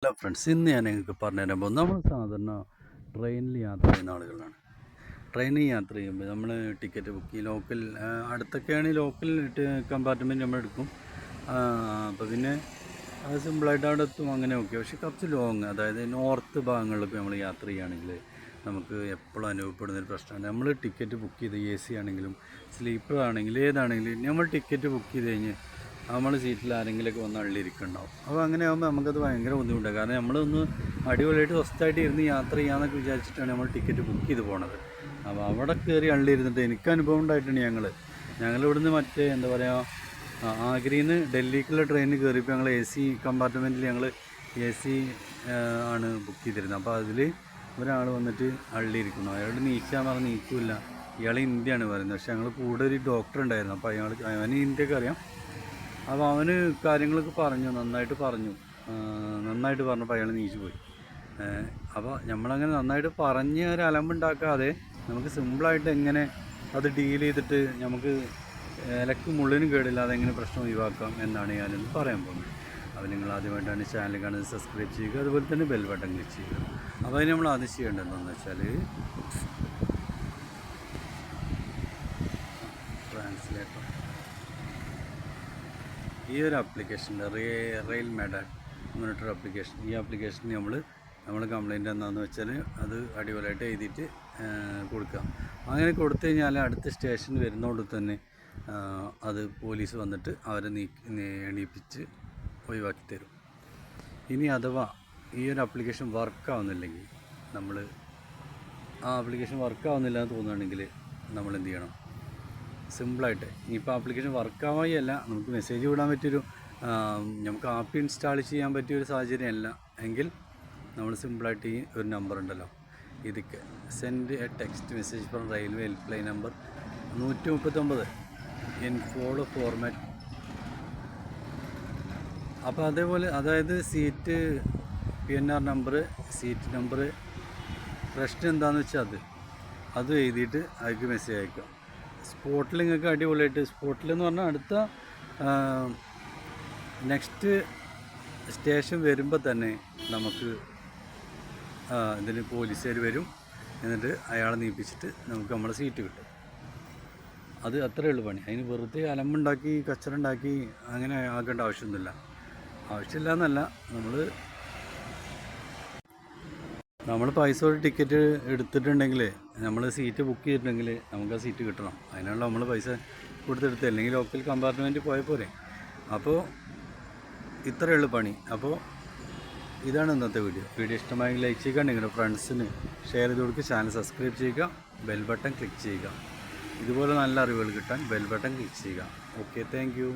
Hello friends, ഇന്ന് ഞാൻ നിങ്ങൾക്ക് പറഞ്ഞുതരാൻ പോകുന്നത് നമ്മൾ സാധാരണ ട്രെയിനിൽ യാത്ര ചെയ്യുന്ന ആളുകളാണ്. ട്രെയിനിൽ യാത്ര ചെയ്യുമ്പോൾ നമ്മൾ ടിക്കറ്റ് ബുക്ക് ചെയ്യും. ലോക്കൽ അടുത്തൊക്കെയാണെങ്കിൽ ലോക്കൽ കമ്പാർട്ട്മെൻറ്റ് നമ്മൾ എടുക്കും. അപ്പോൾ പിന്നെ അത് സിമ്പിളായിട്ട് അവിടെ എത്തും, അങ്ങനെ ഓക്കെ. പക്ഷേ കുറച്ച് ലോങ്, അതായത് നോർത്ത് ഭാഗങ്ങളിലൊക്കെ നമ്മൾ യാത്ര ചെയ്യുകയാണെങ്കിൽ നമുക്ക് എപ്പോഴും അനുഭവപ്പെടുന്നൊരു പ്രശ്നമാണ്. നമ്മൾ ടിക്കറ്റ് ബുക്ക് ചെയ്ത് AC ആണെങ്കിലും സ്ലീപ്പർ ആണെങ്കിലും ഏതാണെങ്കിലും നമ്മൾ ടിക്കറ്റ് ബുക്ക് ചെയ്ത് കഴിഞ്ഞ് നമ്മളെ സീറ്റിൽ ആരെങ്കിലുമൊക്കെ വന്ന് അള്ളിയിരിക്കുന്നുണ്ടാവും. അപ്പോൾ അങ്ങനെ ആകുമ്പോൾ നമുക്കത് ഭയങ്കര ബുദ്ധിമുട്ടാണ്. കാരണം നമ്മളൊന്ന് അടിപൊളിയായിട്ട് സ്വസ്ഥമായിട്ട് ഇരുന്ന് യാത്ര ചെയ്യാമെന്നൊക്കെ വിചാരിച്ചിട്ടാണ് നമ്മൾ ടിക്കറ്റ് ബുക്ക് ചെയ്ത് പോണത്. അപ്പോൾ അവിടെ കയറി അള്ളിയിരുന്നിട്ട് എനിക്ക് അനുഭവം ഉണ്ടായിട്ടുണ്ട്. ഞങ്ങളിവിടുന്ന് മറ്റേ എന്താ പറയുക, ആഗ്രയിൽ നിന്ന് ഡൽഹിക്കുള്ള ട്രെയിനിൽ കയറിയപ്പോൾ ഞങ്ങൾ AC കമ്പാർട്ട്മെൻറ്റിൽ ഞങ്ങൾ AC ആണ് ബുക്ക് ചെയ്തിരുന്നത്. അപ്പോൾ അതിൽ ഒരാൾ വന്നിട്ട് അള്ളിയിരിക്കുന്നു. അയാൾ നീക്കാൻ പറഞ്ഞ് നീക്കില്ല. ഇയാൾ ഹിന്ദിയാണ് പറയുന്നത്. പക്ഷേ ഞങ്ങൾ കൂടെ ഒരു ഡോക്ടർ ഉണ്ടായിരുന്നു. അപ്പോൾ അവന് ഹിന്ദിയൊക്കെ അറിയാം. അപ്പോൾ അവന് കാര്യങ്ങളൊക്കെ നന്നായിട്ട് പറഞ്ഞപ്പോൾ അയാൾ നീച്ചു പോയി. അപ്പോൾ നമ്മളങ്ങനെ നന്നായിട്ട് പറഞ്ഞ് ഒരു അലമ്പുണ്ടാക്കാതെ നമുക്ക് സിമ്പിളായിട്ട് എങ്ങനെ അത് ഡീൽ ചെയ്തിട്ട് നമുക്ക് ഇലക്ക് മുള്ളിനും കേടില്ലാതെ എങ്ങനെ പ്രശ്നം ഒഴിവാക്കാം എന്നാണ് ഞാനിന്ന് പറയാൻ പോകുന്നത്. അപ്പോൾ നിങ്ങൾ ആദ്യമായിട്ടാണ് ചാനൽ കാണുന്നത്, സബ്സ്ക്രൈബ് ചെയ്യുക, അതുപോലെ തന്നെ ബെൽ ബട്ടൺ ക്ലിക്ക് ചെയ്യുക. അപ്പോൾ അതിന് നമ്മൾ ആദ്യം ചെയ്യേണ്ടത് എന്താണെന്ന് വെച്ചാൽ ട്രാൻസ്ലേറ്റർ, ഈ ഒരു ആപ്ലിക്കേഷൻ്റെ റെയിൽ മെഡൽ എന്ന് പറഞ്ഞിട്ടൊരു ആപ്ലിക്കേഷൻ. ഈ ആപ്ലിക്കേഷൻ നമ്മൾ കംപ്ലയിൻ്റ് എന്താണെന്ന് വെച്ചാൽ അത് അടിപൊളിയായിട്ട് എഴുതിയിട്ട് കൊടുക്കുക. അങ്ങനെ കൊടുത്തു കഴിഞ്ഞാൽ അടുത്ത സ്റ്റേഷൻ വരുന്നതുകൊണ്ട് തന്നെ അത് പോലീസ് വന്നിട്ട് അവരെ എണീപ്പിച്ച് ഒഴിവാക്കി തരും. ഇനി അഥവാ ഈ ഒരു ആപ്ലിക്കേഷൻ വർക്കാവുന്നില്ലെങ്കിൽ, നമ്മൾ ആ ആപ്ലിക്കേഷൻ വർക്കാവുന്നില്ല എന്ന് തോന്നുകയാണെങ്കിൽ നമ്മൾ എന്ത് ചെയ്യണം? സിമ്പിളായിട്ട്, ഇപ്പോൾ ആപ്ലിക്കേഷൻ വർക്കാവുകയല്ല, നമുക്ക് മെസ്സേജ് വിടാൻ പറ്റിയൊരു നമുക്ക് ആപ്പ് ഇൻസ്റ്റാൾ ചെയ്യാൻ പറ്റിയൊരു സാഹചര്യമല്ല എങ്കിൽ നമ്മൾ സിമ്പിളായിട്ട് ഈ ഒരു നമ്പർ ഉണ്ടല്ലോ, ഇതൊക്കെ send A text message from railway help line number 139 in follow format. അപ്പോൾ അതേപോലെ, അതായത് seat PNR number, seat number, പ്രശ്നം എന്താണെന്ന് വെച്ചാൽ അത് എഴുതിയിട്ട് അതിലേക്ക് മെസ്സേജ് അയക്കുക. സ്പോട്ടിൽ നിങ്ങൾക്ക് അടിപൊളിയായിട്ട്, സ്പോട്ടിലെന്ന് പറഞ്ഞാൽ അടുത്ത നെക്സ്റ്റ് സ്റ്റേഷൻ വരുമ്പോൾ തന്നെ നമുക്ക് ഇതിന് പോലീസുകാർ വരും. എന്നിട്ട് അയാളെ നീപ്പിച്ചിട്ട് നമുക്ക് നമ്മുടെ സീറ്റ് കിട്ടും. അത് അത്രയേ ഉള്ളൂ പണി. അതിന് വെറുതെ അലമ്പുണ്ടാക്കി കച്ചറുണ്ടാക്കി അങ്ങനെ ആക്കേണ്ട ആവശ്യമൊന്നുമില്ല. ആവശ്യമില്ല എന്നല്ല, നമ്മൾ പൈസ ഒരു ടിക്കറ്റ് എടുത്തിട്ടുണ്ടെങ്കിൽ, നമ്മൾ സീറ്റ് ബുക്ക് ചെയ്തിട്ടുണ്ടെങ്കിൽ നമുക്ക് ആ സീറ്റ് കിട്ടണം. അതിനുള്ള നമ്മൾ പൈസ കൊടുത്തെടുത്ത്, അല്ലെങ്കിൽ ലോക്കൽ കമ്പാർട്ട്മെൻറ്റിൽ പോയാൽ പോരെ. അപ്പോൾ ഇത്രയേ ഉള്ളൂ പണി. അപ്പോൾ ഇതാണ് ഇന്നത്തെ വീഡിയോ ഇഷ്ടമായെങ്കിൽ ലൈക്ക് ചെയ്യുക, നിങ്ങളുടെ ഫ്രണ്ട്സിന് ഷെയർ ചെയ്ത് കൊടുക്കുക, ചാനൽ സബ്സ്ക്രൈബ് ചെയ്യുക, ബെൽ ബട്ടൺ ക്ലിക്ക് ചെയ്യുക. ഇതുപോലെ നല്ല അറിവുകൾ കിട്ടാൻ ബെൽ ബട്ടൺ ക്ലിക്ക് ചെയ്യുക. Okay, thank you.